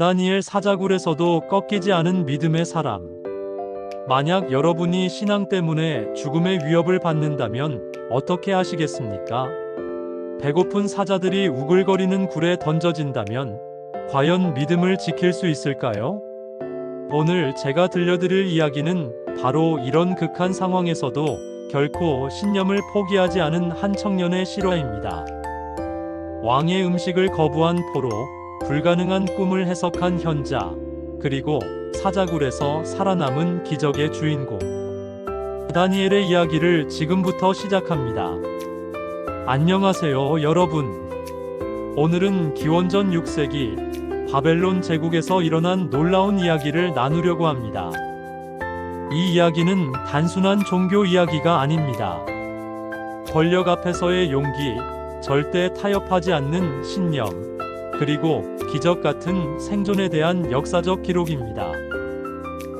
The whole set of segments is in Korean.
다니엘 사자굴에서도 꺾이지 않은 믿음의 사람. 만약 여러분이 신앙 때문에 죽음의 위협을 받는다면 어떻게 하시겠습니까? 배고픈 사자들이 우글거리는 굴에 던져진다면 과연 믿음을 지킬 수 있을까요? 오늘 제가 들려드릴 이야기는 바로 이런 극한 상황에서도 결코 신념을 포기하지 않은 한 청년의 실화입니다. 왕의 음식을 거부한 포로, 불가능한 꿈을 해석한 현자, 그리고 사자굴에서 살아남은 기적의 주인공. 다니엘의 이야기를 지금부터 시작합니다. 안녕하세요, 여러분. 오늘은 기원전 6세기 바벨론 제국에서 일어난 놀라운 이야기를 나누려고 합니다. 이 이야기는 단순한 종교 이야기가 아닙니다. 권력 앞에서의 용기, 절대 타협하지 않는 신념, 그리고 기적 같은 생존에 대한 역사적 기록입니다.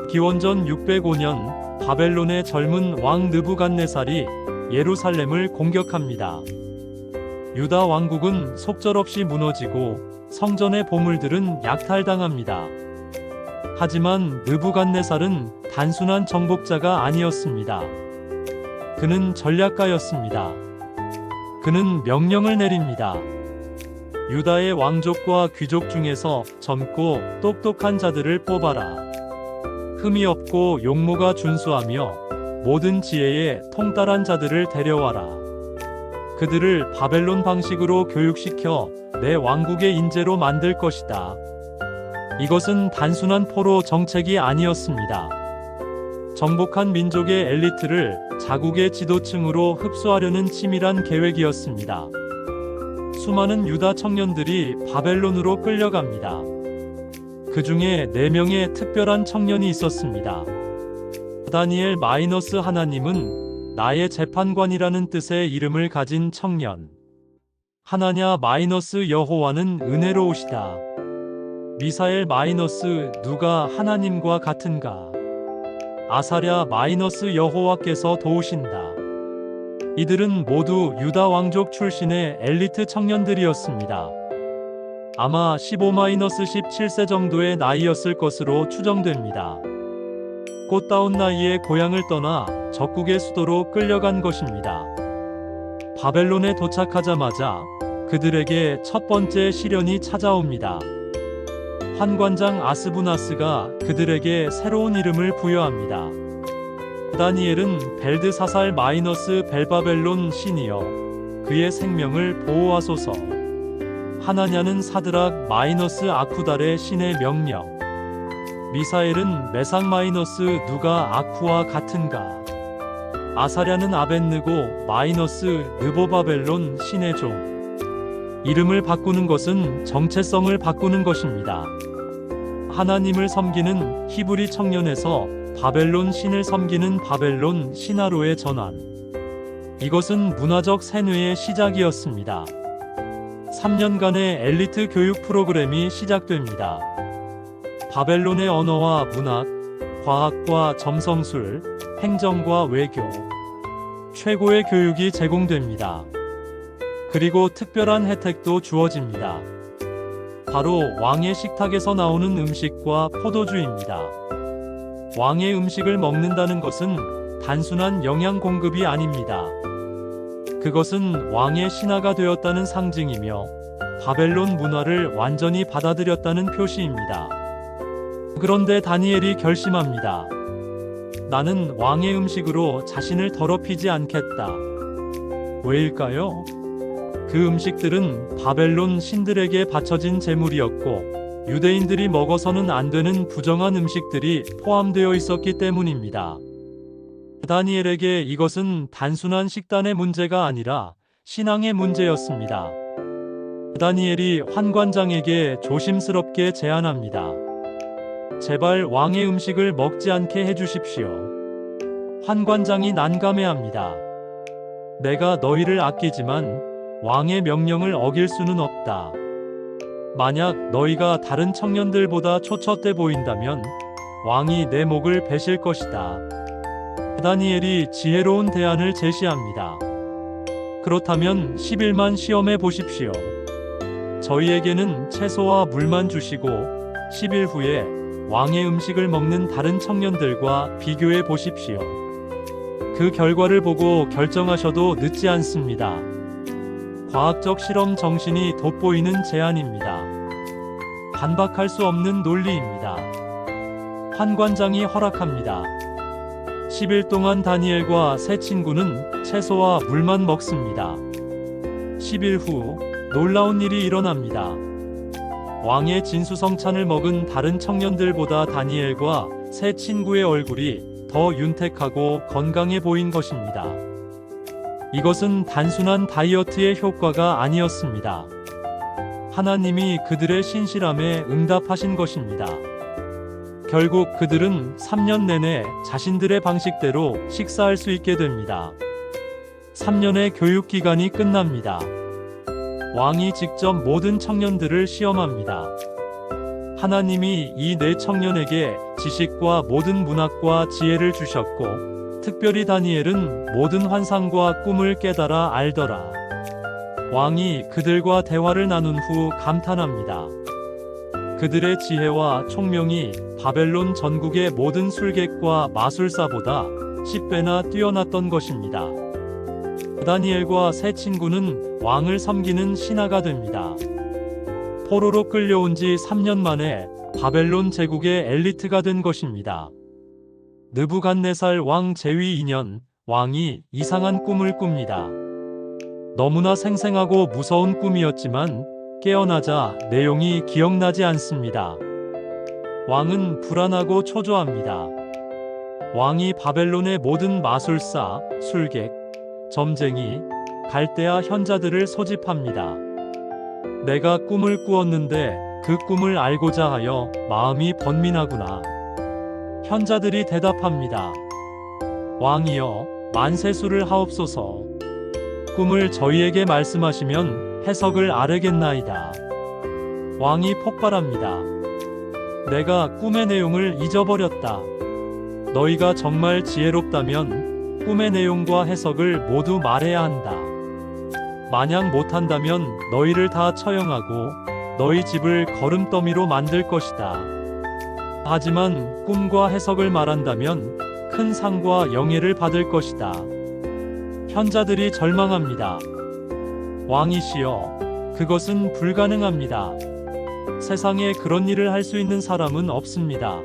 기원전 605년 바벨론의 젊은 왕 느부갓네살이 예루살렘을 공격합니다. 유다 왕국은 속절없이 무너지고 성전의 보물들은 약탈당합니다. 하지만 느부갓네살은 단순한 정복자가 아니었습니다. 그는 전략가였습니다. 그는 명령을 내립니다. 유다의 왕족과 귀족 중에서 젊고 똑똑한 자들을 뽑아라. 흠이 없고 용모가 준수하며 모든 지혜에 통달한 자들을 데려와라. 그들을 바벨론 방식으로 교육시켜 내 왕국의 인재로 만들 것이다. 이것은 단순한 포로 정책이 아니었습니다. 정복한 민족의 엘리트를 자국의 지도층으로 흡수하려는 치밀한 계획이었습니다. 수많은 유다 청년들이 바벨론으로 끌려갑니다. 그 중에 4명의 특별한 청년이 있었습니다. 다니엘 하나님은 나의 재판관이라는 뜻의 이름을 가진 청년. 하나냐 여호와는 은혜로우시다. 미사엘 누가 하나님과 같은가. 아사랴 여호와께서 도우신다. 이들은 모두 유다 왕족 출신의 엘리트 청년들이었습니다. 아마 15-17세 정도의 나이였을 것으로 추정됩니다. 꽃다운 나이에 고향을 떠나 적국의 수도로 끌려간 것입니다. 바벨론에 도착하자마자 그들에게 첫 번째 시련이 찾아옵니다. 환관장 아스부나스가 그들에게 새로운 이름을 부여합니다. 다니엘은 벨드사살 벨바벨론 신이여 그의 생명을 보호하소서. 하나냐는 사드락 아쿠달의 신의 명령. 미사엘은 메삭 누가 아쿠와 같은가. 아사랴는 아벳느고 느보바벨론 신의 종. 이름을 바꾸는 것은 정체성을 바꾸는 것입니다. 하나님을 섬기는 히브리 청년에서 바벨론 신을 섬기는 바벨론 신하로의 전환. 이것은 문화적 세뇌의 시작이었습니다. 3년간의 엘리트 교육 프로그램이 시작됩니다. 바벨론의 언어와 문학, 과학과 점성술, 행정과 외교, 최고의 교육이 제공됩니다. 그리고 특별한 혜택도 주어집니다. 바로 왕의 식탁에서 나오는 음식과 포도주입니다. 왕의 음식을 먹는다는 것은 단순한 영양 공급이 아닙니다. 그것은 왕의 신하가 되었다는 상징이며 바벨론 문화를 완전히 받아들였다는 표시입니다. 그런데 다니엘이 결심합니다. 나는 왕의 음식으로 자신을 더럽히지 않겠다. 왜일까요? 그 음식들은 바벨론 신들에게 바쳐진 제물이었고 유대인들이 먹어서는 안 되는 부정한 음식들이 포함되어 있었기 때문입니다. 다니엘에게 이것은 단순한 식단의 문제가 아니라 신앙의 문제였습니다. 다니엘이 환관장에게 조심스럽게 제안합니다. 제발 왕의 음식을 먹지 않게 해주십시오. 환관장이 난감해합니다. 내가 너희를 아끼지만 왕의 명령을 어길 수는 없다. 만약 너희가 다른 청년들보다 초췌해 보인다면 왕이 내 목을 베실 것이다. 다니엘이 지혜로운 대안을 제시합니다. 그렇다면 10일만 시험해 보십시오. 저희에게는 채소와 물만 주시고 10일 후에 왕의 음식을 먹는 다른 청년들과 비교해 보십시오. 그 결과를 보고 결정하셔도 늦지 않습니다. 과학적 실험 정신이 돋보이는 제안입니다. 반박할 수 없는 논리입니다. 환관장이 허락합니다. 10일 동안 다니엘과 세 친구는 채소와 물만 먹습니다. 10일 후 놀라운 일이 일어납니다. 왕의 진수성찬을 먹은 다른 청년들보다 다니엘과 세 친구의 얼굴이 더 윤택하고 건강해 보인 것입니다. 이것은 단순한 다이어트의 효과가 아니었습니다. 하나님이 그들의 신실함에 응답하신 것입니다. 결국 그들은 3년 내내 자신들의 방식대로 식사할 수 있게 됩니다. 3년의 교육 기간이 끝납니다. 왕이 직접 모든 청년들을 시험합니다. 하나님이 이 네 청년에게 지식과 모든 문학과 지혜를 주셨고, 특별히 다니엘은 모든 환상과 꿈을 깨달아 알더라. 왕이 그들과 대화를 나눈 후 감탄합니다. 그들의 지혜와 총명이 바벨론 전국의 모든 술객과 마술사보다 10배나 뛰어났던 것입니다. 다니엘과 세 친구는 왕을 섬기는 신하가 됩니다. 포로로 끌려온 지 3년 만에 바벨론 제국의 엘리트가 된 것입니다. 느부갓네살 왕 제위 2년, 왕이 이상한 꿈을 꿉니다. 너무나 생생하고 무서운 꿈이었지만 깨어나자 내용이 기억나지 않습니다. 왕은 불안하고 초조합니다. 왕이 바벨론의 모든 마술사, 술객, 점쟁이, 갈대아 현자들을 소집합니다. 내가 꿈을 꾸었는데 그 꿈을 알고자 하여 마음이 번민하구나. 현자들이 대답합니다. 왕이여, 만세수를 하옵소서. 꿈을 저희에게 말씀하시면 해석을 아뢰겠나이다. 왕이 폭발합니다. 내가 꿈의 내용을 잊어버렸다. 너희가 정말 지혜롭다면 꿈의 내용과 해석을 모두 말해야 한다. 만약 못한다면 너희를 다 처형하고 너희 집을 거름더미로 만들 것이다. 하지만 꿈과 해석을 말한다면 큰 상과 영예를 받을 것이다. 현자들이 절망합니다. 왕이시여, 그것은 불가능합니다. 세상에 그런 일을 할 수 있는 사람은 없습니다.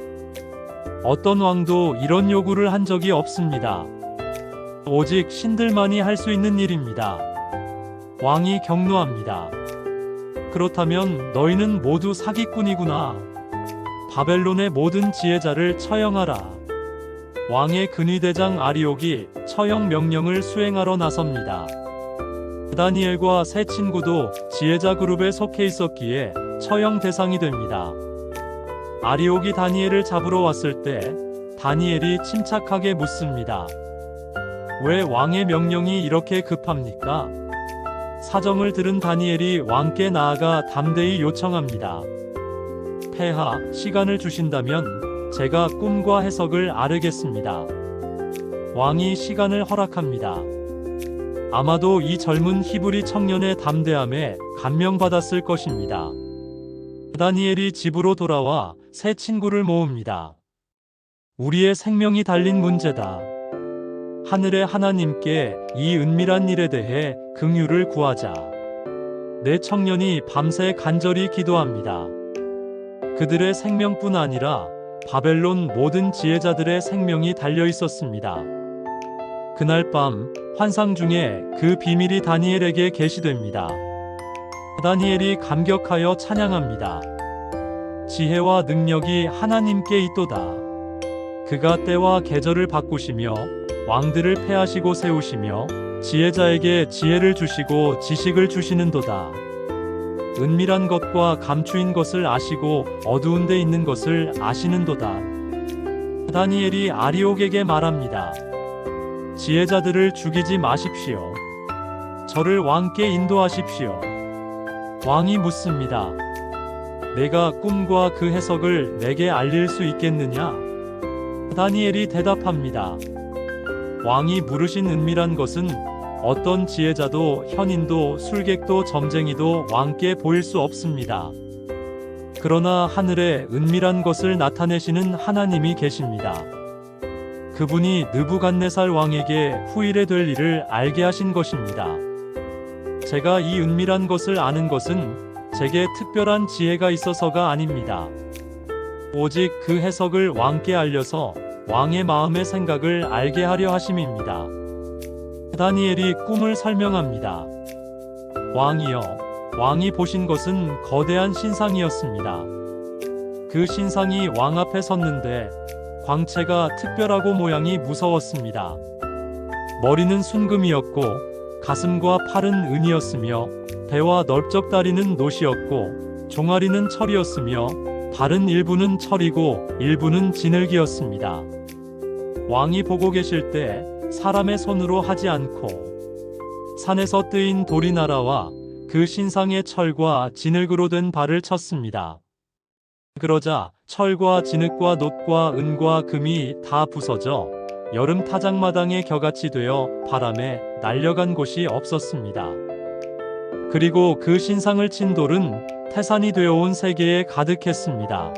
어떤 왕도 이런 요구를 한 적이 없습니다. 오직 신들만이 할 수 있는 일입니다. 왕이 격노합니다. 그렇다면 너희는 모두 사기꾼이구나. 바벨론의 모든 지혜자를 처형하라. 왕의 근위대장 아리옥이 처형 명령을 수행하러 나섭니다. 다니엘과 세 친구도 지혜자 그룹에 속해 있었기에 처형 대상이 됩니다. 아리옥이 다니엘을 잡으러 왔을 때 다니엘이 침착하게 묻습니다. 왜 왕의 명령이 이렇게 급합니까? 사정을 들은 다니엘이 왕께 나아가 담대히 요청합니다. 폐하, 시간을 주신다면 제가 꿈과 해석을 아뢰겠습니다. 왕이 시간을 허락합니다. 아마도 이 젊은 히브리 청년의 담대함에 감명받았을 것입니다. 다니엘이 집으로 돌아와 새 친구를 모읍니다. 우리의 생명이 달린 문제다. 하늘의 하나님께 이 은밀한 일에 대해 긍휼을 구하자. 네 청년이 밤새 간절히 기도합니다. 그들의 생명뿐 아니라 바벨론 모든 지혜자들의 생명이 달려 있었습니다. 그날 밤 환상 중에 그 비밀이 다니엘에게 계시됩니다. 다니엘이 감격하여 찬양합니다. 지혜와 능력이 하나님께 있도다. 그가 때와 계절을 바꾸시며 왕들을 패하시고 세우시며 지혜자에게 지혜를 주시고 지식을 주시는도다. 은밀한 것과 감추인 것을 아시고 어두운 데 있는 것을 아시는도다. 다니엘이 아리옥에게 말합니다. 지혜자들을 죽이지 마십시오. 저를 왕께 인도하십시오. 왕이 묻습니다. 내가 꿈과 그 해석을 내게 알릴 수 있겠느냐? 다니엘이 대답합니다. 왕이 물으신 은밀한 것은 어떤 지혜자도 현인도 술객도 점쟁이도 왕께 보일 수 없습니다. 그러나 하늘에 은밀한 것을 나타내시는 하나님이 계십니다. 그분이 느부갓네살 왕에게 후일에 될 일을 알게 하신 것입니다. 제가 이 은밀한 것을 아는 것은 제게 특별한 지혜가 있어서가 아닙니다. 오직 그 해석을 왕께 알려서 왕의 마음의 생각을 알게 하려 하심입니다. 다니엘이 꿈을 설명합니다. 왕이여, 왕이 보신 것은 거대한 신상이었습니다. 그 신상이 왕 앞에 섰는데 광채가 특별하고 모양이 무서웠습니다. 머리는 순금이었고 가슴과 팔은 은이었으며 배와 넓적다리는 노시였고 종아리는 철이었으며 발은 일부는 철이고 일부는 진흙이었습니다. 왕이 보고 계실 때 사람의 손으로 하지 않고 산에서 뜨인 돌이 날아와 그 신상의 철과 진흙으로 된 발을 쳤습니다. 그러자 철과 진흙과 놋과 은과 금이 다 부서져 여름 타작마당에 겨같이 되어 바람에 날려간 곳이 없었습니다. 그리고 그 신상을 친 돌은 태산이 되어온 세계에 가득했습니다.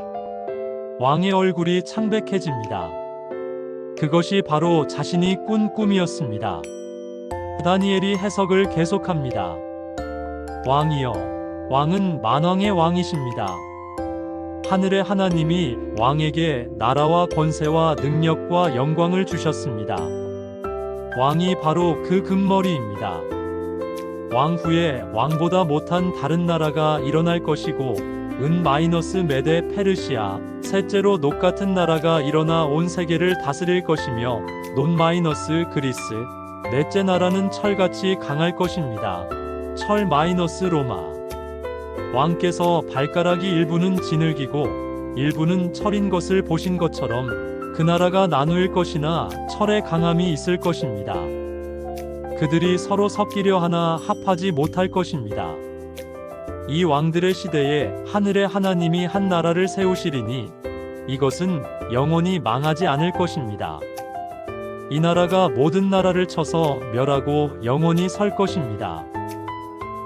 왕의 얼굴이 창백해집니다. 그것이 바로 자신이 꾼 꿈이었습니다. 다니엘이 해석을 계속합니다. 왕이여, 왕은 만왕의 왕이십니다. 하늘의 하나님이 왕에게 나라와 권세와 능력과 영광을 주셨습니다. 왕이 바로 그 금머리입니다. 왕 후에 왕보다 못한 다른 나라가 일어날 것이고 은-메데 페르시아, 셋째로 녹 같은 나라가 일어나 온 세계를 다스릴 것이며 논-그리스, 넷째 나라는 철같이 강할 것입니다. 철-로마. 왕께서 발가락이 일부는 진흙이고 일부는 철인 것을 보신 것처럼 그 나라가 나누일 것이나 철의 강함이 있을 것입니다. 그들이 서로 섞이려 하나 합하지 못할 것입니다. 이 왕들의 시대에 하늘의 하나님이 한 나라를 세우시리니 이것은 영원히 망하지 않을 것입니다. 이 나라가 모든 나라를 쳐서 멸하고 영원히 설 것입니다.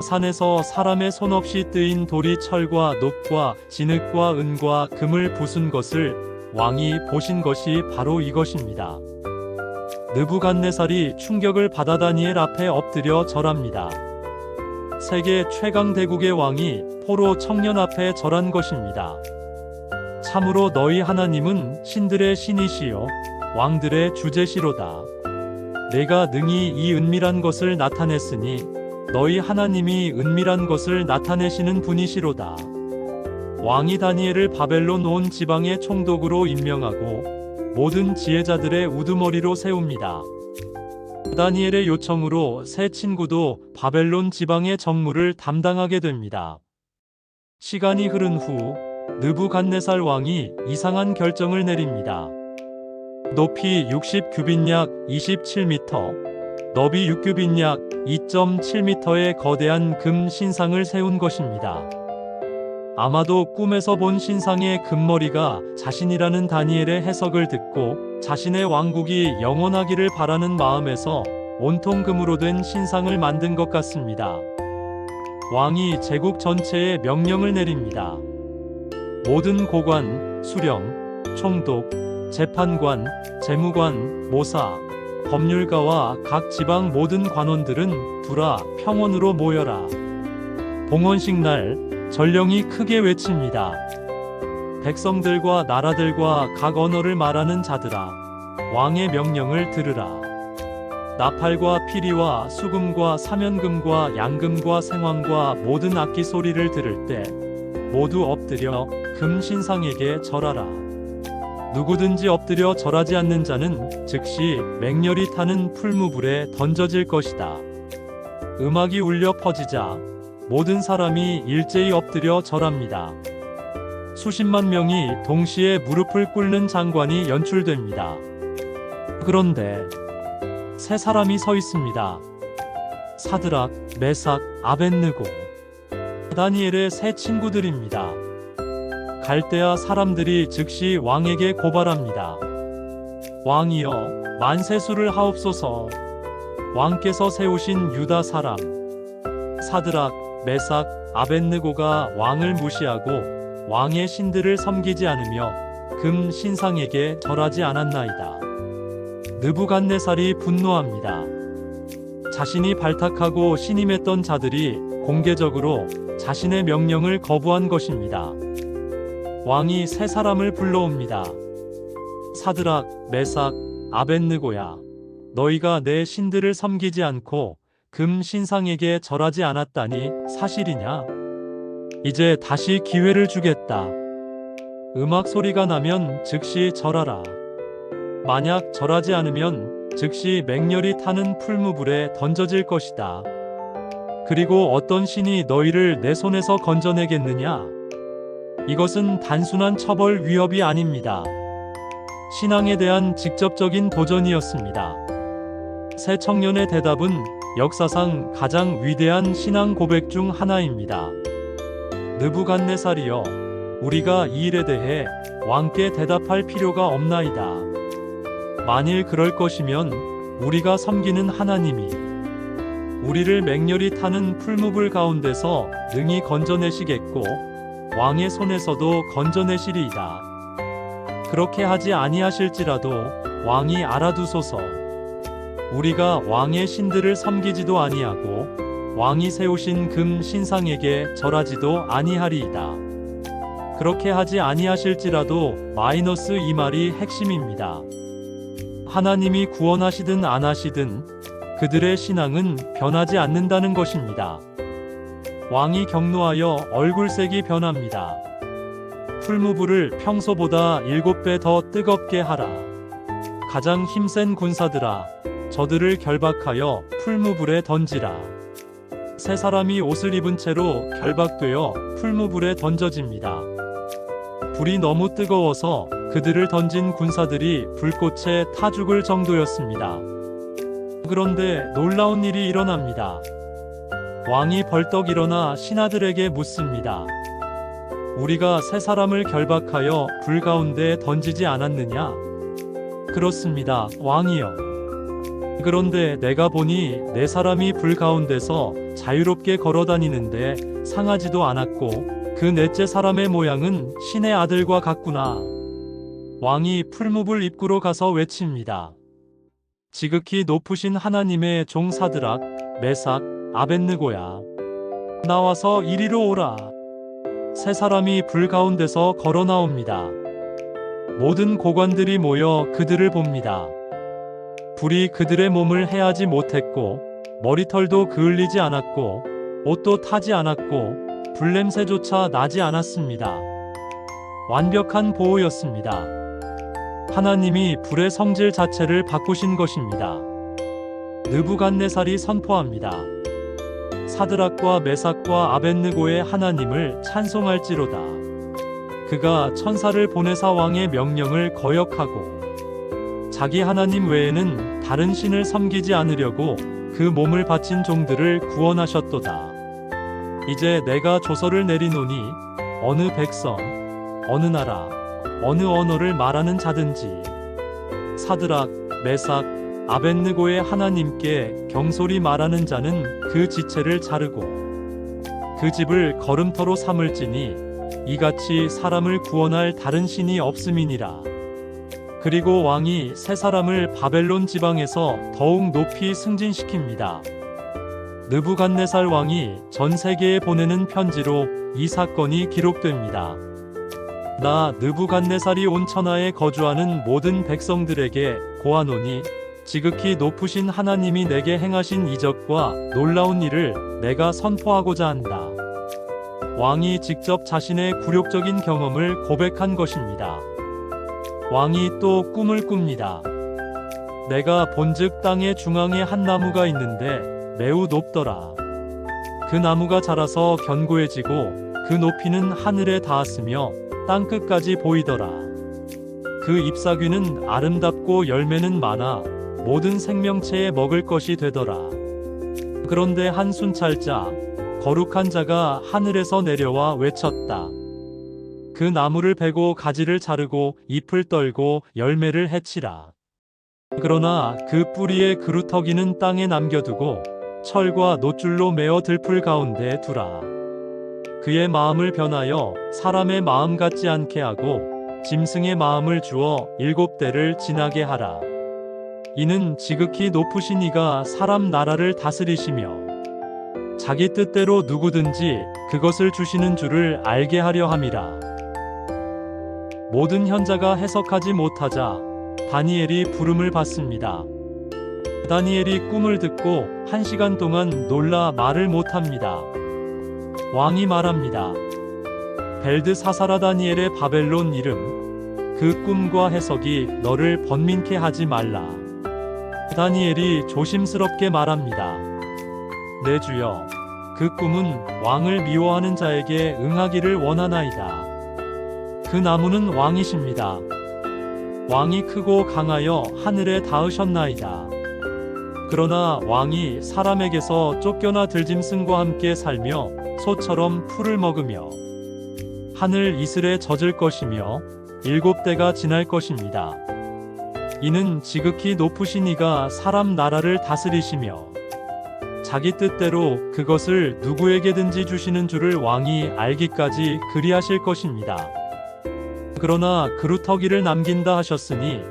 산에서 사람의 손 없이 뜨인 돌이 철과 놋과 진흙과 은과 금을 부순 것을 왕이 보신 것이 바로 이것입니다. 느부갓네살이 충격을 받아 다니엘 앞에 엎드려 절합니다. 세계 최강 대국의 왕이 포로 청년 앞에 절한 것입니다. 참으로 너희 하나님은 신들의 신이시요 왕들의 주제시로다. 내가 능히 이 은밀한 것을 나타냈으니 너희 하나님이 은밀한 것을 나타내시는 분이시로다. 왕이 다니엘을 바벨론 온 지방의 총독으로 임명하고 모든 지혜자들의 우두머리로 세웁니다. 다니엘의 요청으로 세 친구도 바벨론 지방의 정무를 담당하게 됩니다. 시간이 흐른 후 느부갓네살 왕이 이상한 결정을 내립니다. 높이 60규빗 약 27m, 너비 6규빗 약 2.7m의 거대한 금 신상을 세운 것입니다. 아마도 꿈에서 본 신상의 금머리가 자신이라는 다니엘의 해석을 듣고 자신의 왕국이 영원하기를 바라는 마음에서 온통 금으로 된 신상을 만든 것 같습니다. 왕이 제국 전체에 명령을 내립니다. 모든 고관, 수령, 총독, 재판관, 재무관, 모사, 법률가와 각 지방 모든 관원들은 두라 평원으로 모여라. 봉헌식 날 전령이 크게 외칩니다. 백성들과 나라들과 각 언어를 말하는 자들아, 왕의 명령을 들으라. 나팔과 피리와 수금과 사면금과 양금과 생황과 모든 악기 소리를 들을 때 모두 엎드려 금신상에게 절하라. 누구든지 엎드려 절하지 않는 자는 즉시 맹렬히 타는 풀무불에 던져질 것이다. 음악이 울려 퍼지자 모든 사람이 일제히 엎드려 절합니다. 수십만 명이 동시에 무릎을 꿇는 장관이 연출됩니다. 그런데 세 사람이 서 있습니다. 사드락, 메삭, 아벳느고. 다니엘의 세 친구들입니다. 갈대아 사람들이 즉시 왕에게 고발합니다. 왕이여, 만세수를 하옵소서. 왕께서 세우신 유다 사람 사드락, 메삭, 아벳느고가 왕을 무시하고 왕의 신들을 섬기지 않으며 금 신상에게 절하지 않았나이다. 느부갓네살이 분노합니다. 자신이 발탁하고 신임했던 자들이 공개적으로 자신의 명령을 거부한 것입니다. 왕이 세 사람을 불러옵니다. 사드락, 메삭, 아벳느고야, 너희가 내 신들을 섬기지 않고 금 신상에게 절하지 않았다니 사실이냐? 이제 다시 기회를 주겠다. 음악 소리가 나면 즉시 절하라. 만약 절하지 않으면 즉시 맹렬히 타는 풀무불에 던져질 것이다. 그리고 어떤 신이 너희를 내 손에서 건져내겠느냐? 이것은 단순한 처벌 위협이 아닙니다. 신앙에 대한 직접적인 도전이었습니다. 새 청년의 대답은 역사상 가장 위대한 신앙 고백 중 하나입니다. 느부갓네살이여, 우리가 이 일에 대해 왕께 대답할 필요가 없나이다. 만일 그럴 것이면 우리가 섬기는 하나님이 우리를 맹렬히 타는 풀무불 가운데서 능히 건져내시겠고 왕의 손에서도 건져내시리이다. 그렇게 하지 아니하실지라도 왕이 알아두소서. 우리가 왕의 신들을 섬기지도 아니하고 왕이 세우신 금 신상에게 절하지도 아니하리이다. 그렇게 하지 아니하실지라도 마이너스 이 말이 핵심입니다. 하나님이 구원하시든 안 하시든 그들의 신앙은 변하지 않는다는 것입니다. 왕이 격노하여 얼굴색이 변합니다. 풀무불을 평소보다 7배 더 뜨겁게 하라. 가장 힘센 군사들아, 저들을 결박하여 풀무불에 던지라. 세 사람이 옷을 입은 채로 결박되어 풀무불에 던져집니다. 불이 너무 뜨거워서 그들을 던진 군사들이 불꽃에 타 죽을 정도였습니다. 그런데 놀라운 일이 일어납니다. 왕이 벌떡 일어나 신하들에게 묻습니다. 우리가 세 사람을 결박하여 불 가운데 던지지 않았느냐? 그렇습니다, 왕이여. 그런데 내가 보니 네 사람이 불 가운데서 자유롭게 걸어다니는데 상하지도 않았고 그 넷째 사람의 모양은 신의 아들과 같구나. 왕이 풀무불 입구로 가서 외칩니다. 지극히 높으신 하나님의 종 사드락, 메삭, 아벳느고야, 나와서 이리로 오라. 세 사람이 불 가운데서 걸어 나옵니다. 모든 고관들이 모여 그들을 봅니다. 불이 그들의 몸을 해하지 못했고 머리털도 그을리지 않았고 옷도 타지 않았고 불냄새조차 나지 않았습니다. 완벽한 보호였습니다. 하나님이 불의 성질 자체를 바꾸신 것입니다. 느부갓네살이 선포합니다. 사드락과 메삭과 아벳느고의 하나님을 찬송할지로다. 그가 천사를 보내사 왕의 명령을 거역하고 자기 하나님 외에는 다른 신을 섬기지 않으려고 그 몸을 바친 종들을 구원하셨도다. 이제 내가 조서를 내리노니 어느 백성, 어느 나라, 어느 언어를 말하는 자든지 사드락, 메삭, 아벳느고의 하나님께 경솔히 말하는 자는 그 지체를 자르고 그 집을 걸음터로 삼을지니 이같이 사람을 구원할 다른 신이 없음이니라. 그리고 왕이 세 사람을 바벨론 지방에서 더욱 높이 승진시킵니다. 느부갓네살 왕이 전 세계에 보내는 편지로 이 사건이 기록됩니다. 나 느부갓네살이 온 천하에 거주하는 모든 백성들에게 고하노니 지극히 높으신 하나님이 내게 행하신 이적과 놀라운 일을 내가 선포하고자 한다. 왕이 직접 자신의 굴욕적인 경험을 고백한 것입니다. 왕이 또 꿈을 꿉니다. 내가 본즉 땅의 중앙에 한 나무가 있는데 매우 높더라. 그 나무가 자라서 견고해지고 그 높이는 하늘에 닿았으며 땅 끝까지 보이더라. 그 잎사귀는 아름답고 열매는 많아 모든 생명체에 먹을 것이 되더라. 그런데 한 순찰자, 거룩한 자가 하늘에서 내려와 외쳤다. 그 나무를 베고 가지를 자르고 잎을 떨고 열매를 해치라. 그러나 그 뿌리의 그루터기는 땅에 남겨두고 철과 놋줄로 메어 들풀 가운데 두라. 그의 마음을 변하여 사람의 마음 같지 않게 하고 짐승의 마음을 주어 7대를 지나게 하라. 이는 지극히 높으신 이가 사람 나라를 다스리시며 자기 뜻대로 누구든지 그것을 주시는 줄을 알게 하려 함이라. 모든 현자가 해석하지 못하자 다니엘이 부름을 받습니다. 다니엘이 꿈을 듣고 1시간 동안 놀라 말을 못합니다. 왕이 말합니다. 벨드사사라, 다니엘의 바벨론 이름, 그 꿈과 해석이 너를 번민케 하지 말라. 다니엘이 조심스럽게 말합니다. 내 주여, 그 꿈은 왕을 미워하는 자에게 응하기를 원하나이다. 그 나무는 왕이십니다. 왕이 크고 강하여 하늘에 닿으셨나이다. 그러나 왕이 사람에게서 쫓겨나 들짐승과 함께 살며 소처럼 풀을 먹으며 하늘 이슬에 젖을 것이며 7대가 지날 것입니다. 이는 지극히 높으신 이가 사람 나라를 다스리시며 자기 뜻대로 그것을 누구에게든지 주시는 줄을 왕이 알기까지 그리하실 것입니다. 그러나 그루터기를 남긴다 하셨으니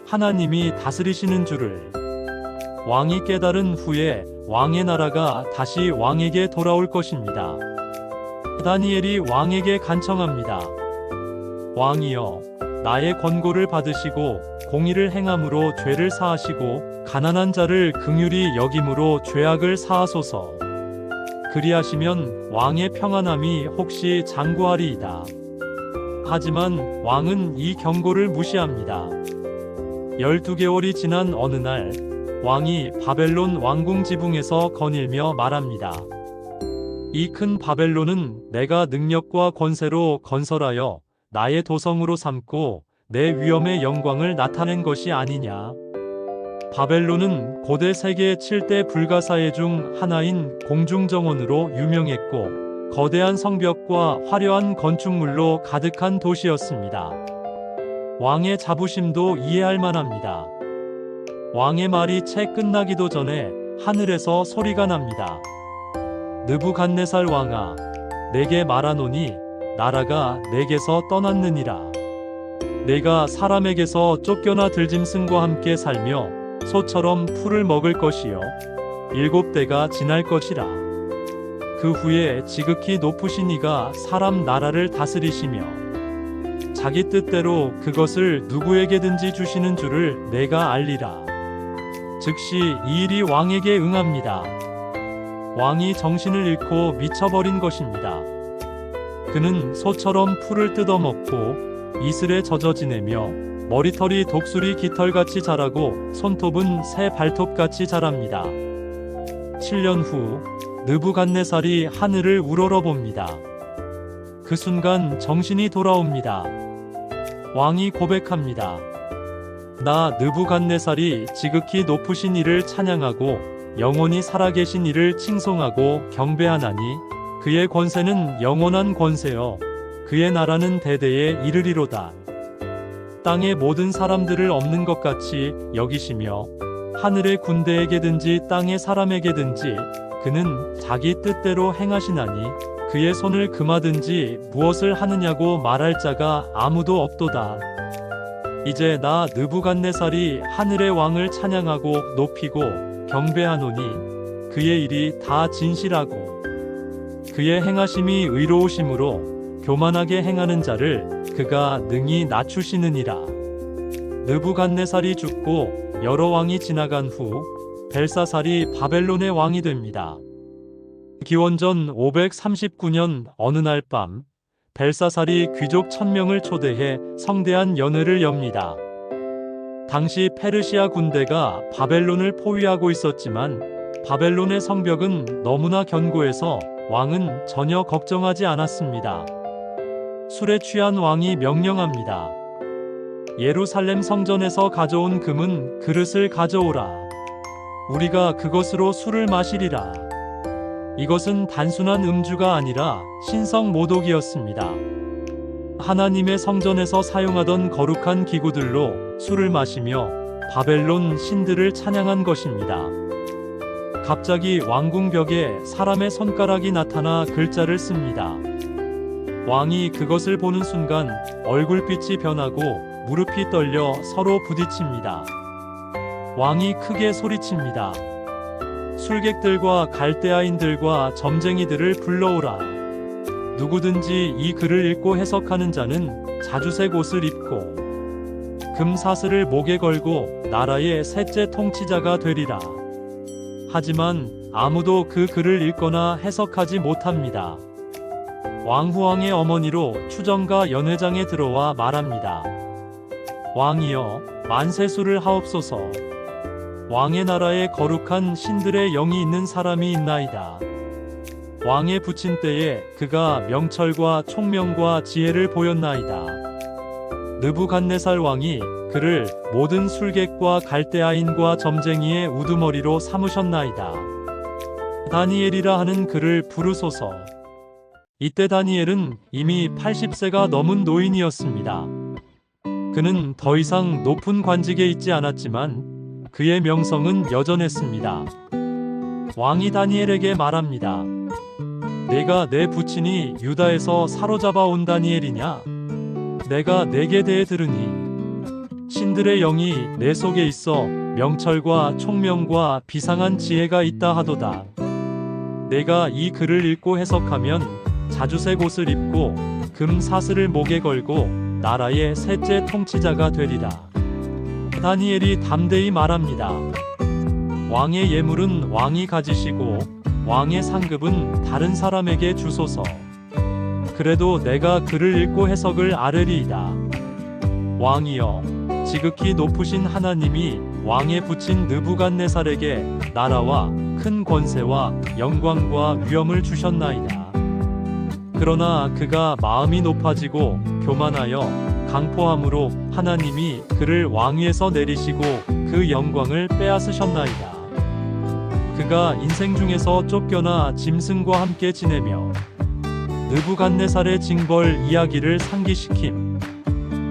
하나님이 다스리시는 줄을 왕이 깨달은 후에 왕의 나라가 다시 왕에게 돌아올 것입니다. 다니엘이 왕에게 간청합니다. 왕이여, 나의 권고를 받으시고 공의를 행함으로 죄를 사하시고 가난한 자를 긍휼히 여김으로 죄악을 사하소서. 그리하시면 왕의 평안함이 혹시 장구하리이다. 하지만 왕은 이 경고를 무시합니다. 12개월이 지난 어느 날 왕이 바벨론 왕궁 지붕에서 거닐며 말합니다. 이 큰 바벨론은 내가 능력과 권세로 건설하여 나의 도성으로 삼고 내 위엄의 영광을 나타낸 것이 아니냐. 바벨론은 고대 세계 7대 불가사의 중 하나인 공중정원으로 유명했고 거대한 성벽과 화려한 건축물로 가득한 도시였습니다. 왕의 자부심도 이해할 만합니다. 왕의 말이 채 끝나기도 전에 하늘에서 소리가 납니다. 느부갓네살 왕아, 내게 말하노니 나라가 내게서 떠났느니라. 내가 사람에게서 쫓겨나 들짐승과 함께 살며 소처럼 풀을 먹을 것이요 7대가 지날 것이라. 그 후에 지극히 높으신 이가 사람 나라를 다스리시며 자기 뜻대로 그것을 누구에게든지 주시는 줄을 내가 알리라. 즉시 이 일이 왕에게 응합니다. 왕이 정신을 잃고 미쳐버린 것입니다. 그는 소처럼 풀을 뜯어먹고 이슬에 젖어 지내며 머리털이 독수리 깃털같이 자라고 손톱은 새 발톱같이 자랍니다. 7년 후 느부갓네살이 하늘을 우러러봅니다. 그 순간 정신이 돌아옵니다. 왕이 고백합니다. 나 느부갓네살이 지극히 높으신 이를 찬양하고 영원히 살아계신 이를 칭송하고 경배하나니 그의 권세는 영원한 권세여 그의 나라는 대대에 이르리로다. 땅의 모든 사람들을 없는 것 같이 여기시며 하늘의 군대에게든지 땅의 사람에게든지 그는 자기 뜻대로 행하시나니 그의 손을 금하든지 무엇을 하느냐고 말할 자가 아무도 없도다. 이제 나 느부갓네살이 하늘의 왕을 찬양하고 높이고 경배하노니 그의 일이 다 진실하고 그의 행하심이 의로우심으로 교만하게 행하는 자를 그가 능히 낮추시느니라. 느부갓네살이 죽고 여러 왕이 지나간 후 벨사살이 바벨론의 왕이 됩니다. 기원전 539년 어느 날 밤 벨사살이 귀족 1000명을 초대해 성대한 연회를 엽니다. 당시 페르시아 군대가 바벨론을 포위하고 있었지만 바벨론의 성벽은 너무나 견고해서 왕은 전혀 걱정하지 않았습니다. 술에 취한 왕이 명령합니다. 예루살렘 성전에서 가져온 금은 그릇을 가져오라. 우리가 그것으로 술을 마시리라. 이것은 단순한 음주가 아니라 신성 모독이었습니다. 하나님의 성전에서 사용하던 거룩한 기구들로 술을 마시며 바벨론 신들을 찬양한 것입니다. 갑자기 왕궁 벽에 사람의 손가락이 나타나 글자를 씁니다. 왕이 그것을 보는 순간 얼굴빛이 변하고 무릎이 떨려 서로 부딪힙니다. 왕이 크게 소리칩니다. 술객들과 갈대아인들과 점쟁이들을 불러오라. 누구든지 이 글을 읽고 해석하는 자는 자주색 옷을 입고 금사슬을 목에 걸고 나라의 셋째 통치자가 되리라. 하지만 아무도 그 글을 읽거나 해석하지 못합니다. 왕후왕의 어머니로 추정가 연회장에 들어와 말합니다. 왕이여, 만세수를 하옵소서. 왕의 나라에 거룩한 신들의 영이 있는 사람이 있나이다. 왕의 부친 때에 그가 명철과 총명과 지혜를 보였나이다. 느부갓네살 왕이 그를 모든 술객과 갈대아인과 점쟁이의 우두머리로 삼으셨나이다. 다니엘이라 하는 그를 부르소서. 이때 다니엘은 이미 80세가 넘은 노인이었습니다. 그는 더 이상 높은 관직에 있지 않았지만 그의 명성은 여전했습니다. 왕이 다니엘에게 말합니다. 내가 내 부친이 유다에서 사로잡아 온 다니엘이냐? 내가 내게 대해 들으니 신들의 영이 내 속에 있어 명철과 총명과 비상한 지혜가 있다 하도다. 내가 이 글을 읽고 해석하면 자주색 옷을 입고 금 사슬을 목에 걸고 나라의 셋째 통치자가 되리라. 다니엘이 담대히 말합니다. 왕의 예물은 왕이 가지시고 왕의 상급은 다른 사람에게 주소서. 그래도 내가 글을 읽고 해석을 아뢰리이다. 왕이여, 지극히 높으신 하나님이 왕의 부친 느부갓네살에게 나라와 큰 권세와 영광과 위엄을 주셨나이다. 그러나 그가 마음이 높아지고 교만하여 강포함으로 하나님이 그를 왕위에서 내리시고 그 영광을 빼앗으셨나이다. 그가 인생 중에서 쫓겨나 짐승과 함께 지내며 느부갓네살의 징벌 이야기를 상기시킴.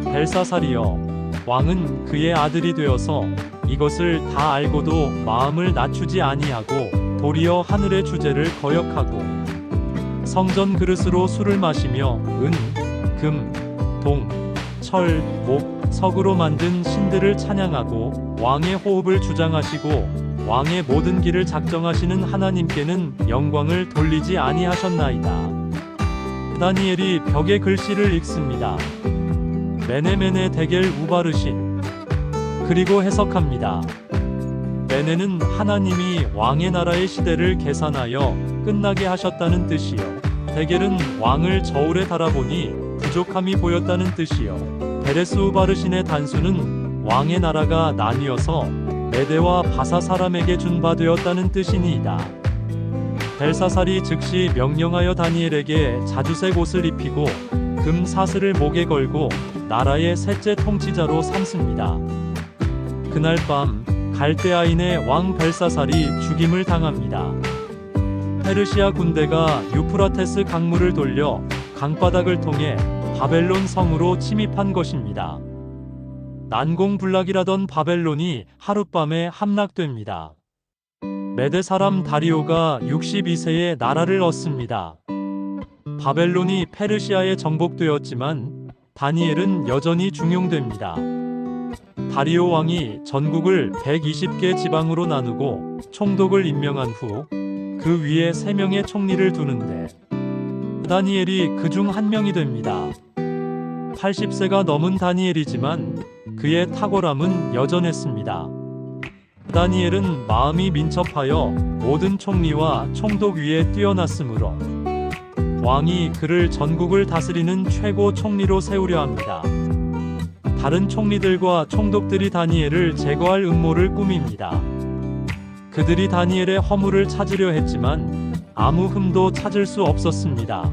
벨사살이여, 왕은 그의 아들이 되어서 이것을 다 알고도 마음을 낮추지 아니하고 도리어 하늘의 주제를 거역하고 성전 그릇으로 술을 마시며 은, 금, 동, 철, 목, 석으로 만든 신들을 찬양하고 왕의 호흡을 주장하시고 왕의 모든 길을 작정하시는 하나님께는 영광을 돌리지 아니하셨나이다. 다니엘이 벽에 글씨를 읽습니다. 메네메네 데겔 우바르신. 그리고 해석합니다. 메네는 하나님이 왕의 나라의 시대를 계산하여 끝나게 하셨다는 뜻이요. 데겔은 왕을 저울에 달아보니 부족함이 보였다는 뜻이요. 베레스 우바르신의 단수는 왕의 나라가 나뉘어서 메대와 바사 사람에게 준 바 되었다는 뜻이니이다. 벨사살이 즉시 명령하여 다니엘에게 자주색 옷을 입히고 금 사슬을 목에 걸고 나라의 셋째 통치자로 삼습니다. 그날 밤 갈대아인의 왕 벨사살이 죽임을 당합니다. 페르시아 군대가 유프라테스 강물을 돌려 강바닥을 통해 바벨론 성으로 침입한 것입니다. 난공불락이라던 바벨론이 하룻밤에 함락됩니다. 메대 사람 다리오가 62세에 나라를 얻습니다. 바벨론이 페르시아에 정복되었지만 다니엘은 여전히 중용됩니다. 다리오 왕이 전국을 120개 지방으로 나누고 총독을 임명한 후 그 위에 3명의 총리를 두는데 다니엘이 그중 한 명이 됩니다. 80세가 넘은 다니엘이지만 그의 탁월함은 여전했습니다. 다니엘은 마음이 민첩하여 모든 총리와 총독 위에 뛰어났으므로 왕이 그를 전국을 다스리는 최고 총리로 세우려 합니다. 다른 총리들과 총독들이 다니엘을 제거할 음모를 꾸밉니다. 그들이 다니엘의 허물을 찾으려 했지만 아무 흠도 찾을 수 없었습니다.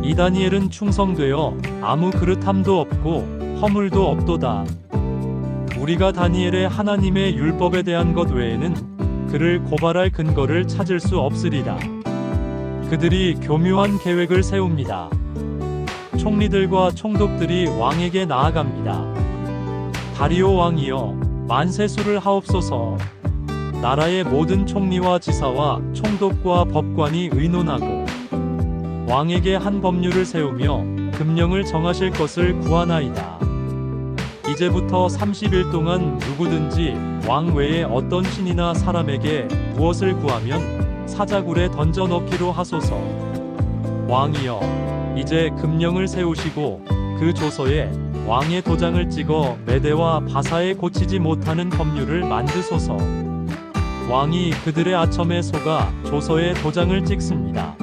이 다니엘은 충성되어 아무 그릇함도 없고 허물도 없도다. 우리가 다니엘의 하나님의 율법에 대한 것 외에는 그를 고발할 근거를 찾을 수 없으리라. 그들이 교묘한 계획을 세웁니다. 총리들과 총독들이 왕에게 나아갑니다. 다리오 왕이여, 만세수를 하옵소서. 나라의 모든 총리와 지사와 총독과 법관이 의논하고 왕에게 한 법률을 세우며 금령을 정하실 것을 구하나이다. 이제부터 30일 동안 누구든지 왕 외에 어떤 신이나 사람에게 무엇을 구하면 사자굴에 던져 넣기로 하소서. 왕이여, 이제 금령을 세우시고 그 조서에 왕의 도장을 찍어 메대와 바사에 고치지 못하는 법률을 만드소서. 왕이 그들의 아첨에 속아 조서에 도장을 찍습니다.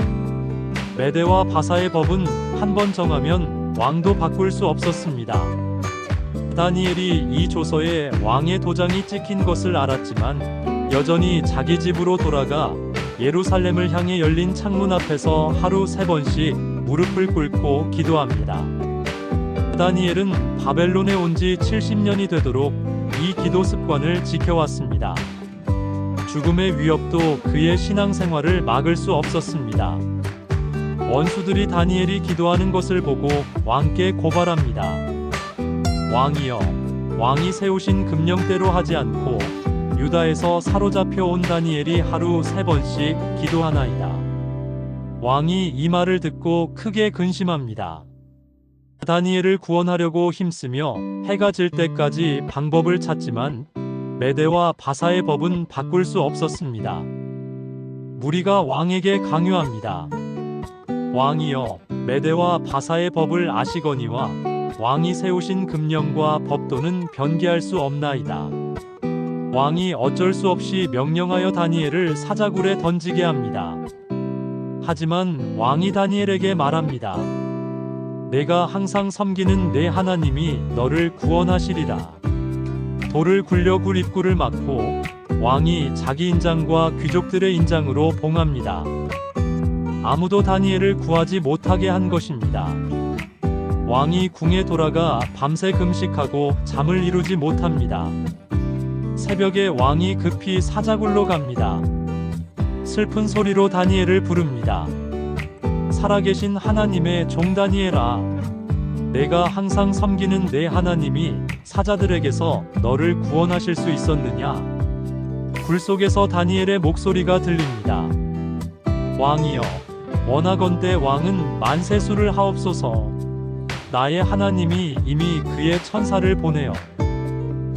메대와 바사의 법은 한 번 정하면 왕도 바꿀 수 없었습니다. 다니엘이 이 조서에 왕의 도장이 찍힌 것을 알았지만 여전히 자기 집으로 돌아가 예루살렘을 향해 열린 창문 앞에서 하루 3번씩 무릎을 꿇고 기도합니다. 다니엘은 바벨론에 온 지 70년이 되도록 이 기도 습관을 지켜왔습니다. 죽음의 위협도 그의 신앙생활을 막을 수 없었습니다. 원수들이 다니엘이 기도하는 것을 보고 왕께 고발합니다. 왕이여, 왕이 세우신 금령대로 하지 않고 유다에서 사로잡혀 온 다니엘이 하루 3번씩 기도하나이다. 왕이 이 말을 듣고 크게 근심합니다. 다니엘을 구원하려고 힘쓰며 해가 질 때까지 방법을 찾지만 메대와 바사의 법은 바꿀 수 없었습니다. 무리가 왕에게 강요합니다. 왕이여, 메대와 바사의 법을 아시거니와 왕이 세우신 금령과 법도는 변개할 수 없나이다. 왕이 어쩔 수 없이 명령하여 다니엘을 사자굴에 던지게 합니다. 하지만 왕이 다니엘에게 말합니다. 내가 항상 섬기는 내 하나님이 너를 구원하시리라. 돌을 굴려 굴 입구를 막고 왕이 자기 인장과 귀족들의 인장으로 봉합니다. 아무도 다니엘을 구하지 못하게 한 것입니다. 왕이 궁에 돌아가 밤새 금식하고 잠을 이루지 못합니다. 새벽에 왕이 급히 사자굴로 갑니다. 슬픈 소리로 다니엘을 부릅니다. 살아계신 하나님의 종 다니엘아, 내가 항상 섬기는 내 하나님이 사자들에게서 너를 구원하실 수 있었느냐? 굴 속에서 다니엘의 목소리가 들립니다. 왕이여, 원하건대 왕은 만세수를 하옵소서. 나의 하나님이 이미 그의 천사를 보내어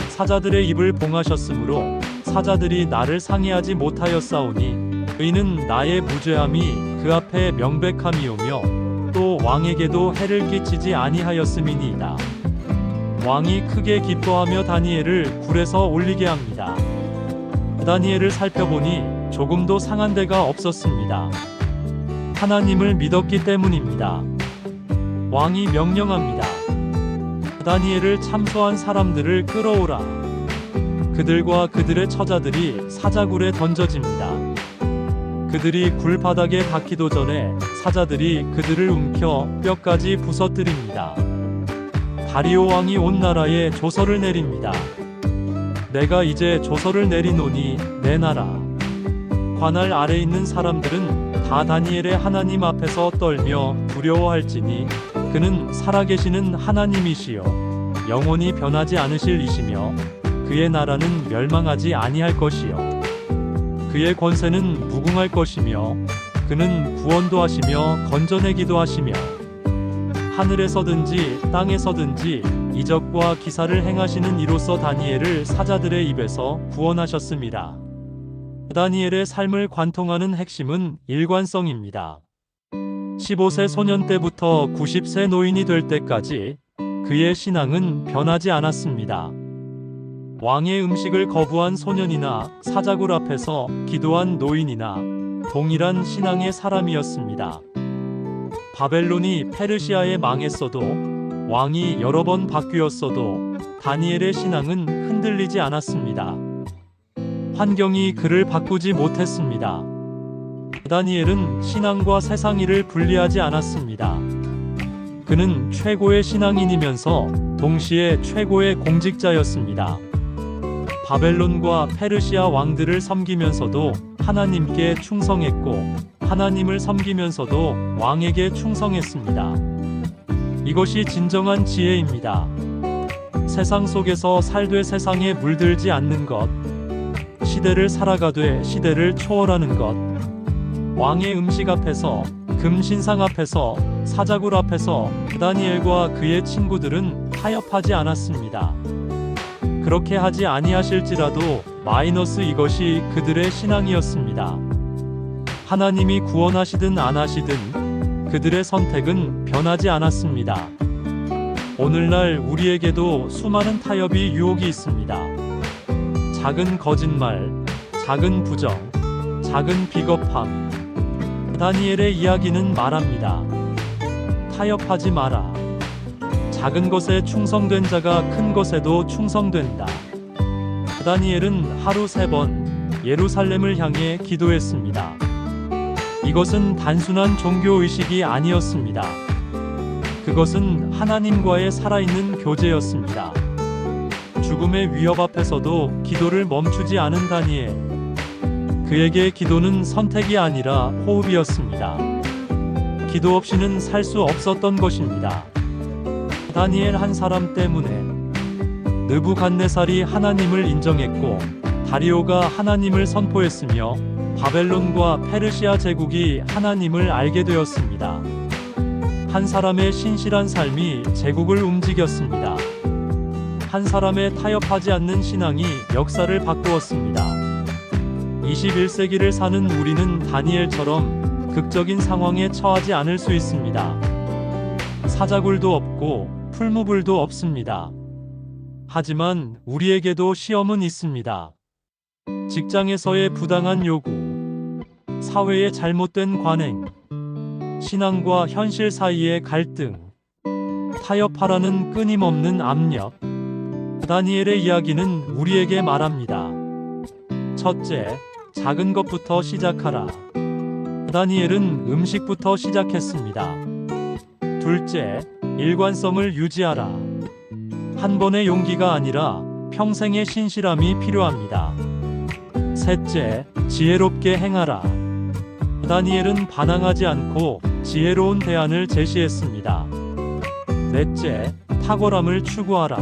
사자들의 입을 봉하셨으므로 사자들이 나를 상해하지 못하였사오니 의는 나의 무죄함이 그 앞에 명백함이오며 또 왕에게도 해를 끼치지 아니하였음이니이다. 왕이 크게 기뻐하며 다니엘을 굴에서 올리게 합니다. 다니엘을 살펴보니 조금도 상한 데가 없었습니다. 하나님을 믿었기 때문입니다. 왕이 명령합니다. 다니엘을 참소한 사람들을 끌어오라. 그들과 그들의 처자들이 사자굴에 던져집니다. 그들이 굴 바닥에 닿기도 전에 사자들이 그들을 움켜 뼈까지 부서뜨립니다. 다리오 왕이 온 나라에 조서를 내립니다. 내가 이제 조서를 내리노니 내 나라 관할 아래 있는 사람들은 다 다니엘의 하나님 앞에서 떨며 두려워할지니 그는 살아계시는 하나님이시요 영원히 변하지 않으실 이시며 그의 나라는 멸망하지 아니할 것이요 그의 권세는 무궁할 것이며 그는 구원도 하시며 건져내기도 하시며 하늘에서든지 땅에서든지 이적과 기사를 행하시는 이로써 다니엘을 사자들의 입에서 구원하셨습니다. 다니엘의 삶을 관통하는 핵심은 일관성입니다. 15세 소년 때부터 90세 노인이 될 때까지 그의 신앙은 변하지 않았습니다. 왕의 음식을 거부한 소년이나 사자굴 앞에서 기도한 노인이나 동일한 신앙의 사람이었습니다. 바벨론이 페르시아에 망했어도 왕이 여러 번 바뀌었어도 다니엘의 신앙은 흔들리지 않았습니다. 환경이 그를 바꾸지 못했습니다. 다니엘은 신앙과 세상 일을 분리하지 않았습니다. 그는 최고의 신앙인이면서 동시에 최고의 공직자였습니다. 바벨론과 페르시아 왕들을 섬기면서도 하나님께 충성했고 하나님을 섬기면서도 왕에게 충성했습니다. 이것이 진정한 지혜입니다. 세상 속에서 살되 세상에 물들지 않는 것, 시대를 살아가되 시대를 초월하는 것, 왕의 음식 앞에서 금 신상 앞에서, 사자굴 앞에서 다니엘과 그의 친구들은 타협하지 않았습니다. 그렇게 하지 아니하실지라도 마이너스 이것이 그들의 신앙이었습니다. 하나님이 구원하시든 안 하시든 그들의 선택은 변하지 않았습니다. 오늘날 우리에게도 수많은 타협이 유혹이 있습니다. 작은 거짓말, 작은 부정, 작은 비겁함. 다니엘의 이야기는 말합니다. 타협하지 마라. 작은 것에 충성된 자가 큰 것에도 충성된다. 다니엘은 하루 3번 예루살렘을 향해 기도했습니다. 이것은 단순한 종교의식이 아니었습니다. 그것은 하나님과의 살아있는 교제였습니다. 죽음의 위협 앞에서도 기도를 멈추지 않은 다니엘. 그에게 기도는 선택이 아니라 호흡이었습니다. 기도 없이는 살 수 없었던 것입니다. 다니엘 한 사람 때문에 느부갓네살이 하나님을 인정했고 다리오가 하나님을 선포했으며 바벨론과 페르시아 제국이 하나님을 알게 되었습니다. 한 사람의 신실한 삶이 제국을 움직였습니다. 한 사람의 타협하지 않는 신앙이 역사를 바꾸었습니다. 21세기를 사는 우리는 다니엘처럼 극적인 상황에 처하지 않을 수 있습니다. 사자굴도 없고 풀무불도 없습니다. 하지만 우리에게도 시험은 있습니다. 직장에서의 부당한 요구, 사회의 잘못된 관행, 신앙과 현실 사이의 갈등, 타협하라는 끊임없는 압력. 다니엘의 이야기는 우리에게 말합니다. 첫째, 작은 것부터 시작하라. 다니엘은 음식부터 시작했습니다. 둘째, 일관성을 유지하라. 한 번의 용기가 아니라 평생의 신실함이 필요합니다. 셋째, 지혜롭게 행하라. 다니엘은 반항하지 않고 지혜로운 대안을 제시했습니다. 넷째, 탁월함을 추구하라.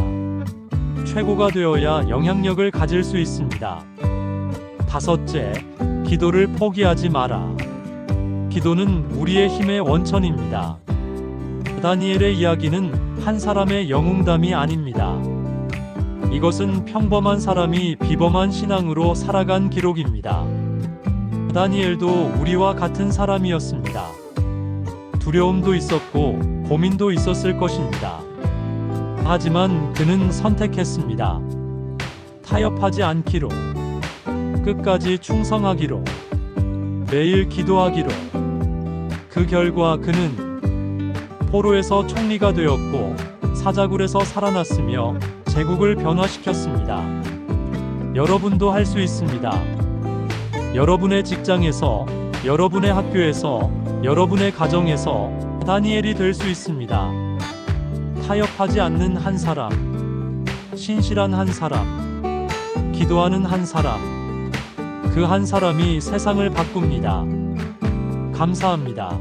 최고가 되어야 영향력을 가질 수 있습니다. 다섯째, 기도를 포기하지 마라. 기도는 우리의 힘의 원천입니다. 다니엘의 이야기는 한 사람의 영웅담이 아닙니다. 이것은 평범한 사람이 비범한 신앙으로 살아간 기록입니다. 다니엘도 우리와 같은 사람이었습니다. 두려움도 있었고 고민도 있었을 것입니다. 하지만 그는 선택했습니다. 타협하지 않기로, 끝까지 충성하기로, 매일 기도하기로. 그 결과 그는 포로에서 총리가 되었고 사자굴에서 살아났으며 제국을 변화시켰습니다. 여러분도 할 수 있습니다. 여러분의 직장에서, 여러분의 학교에서, 여러분의 가정에서 다니엘이 될 수 있습니다. 타협하지 않는 한 사람, 신실한 한 사람, 기도하는 한 사람. 그 한 사람이 세상을 바꿉니다. 감사합니다.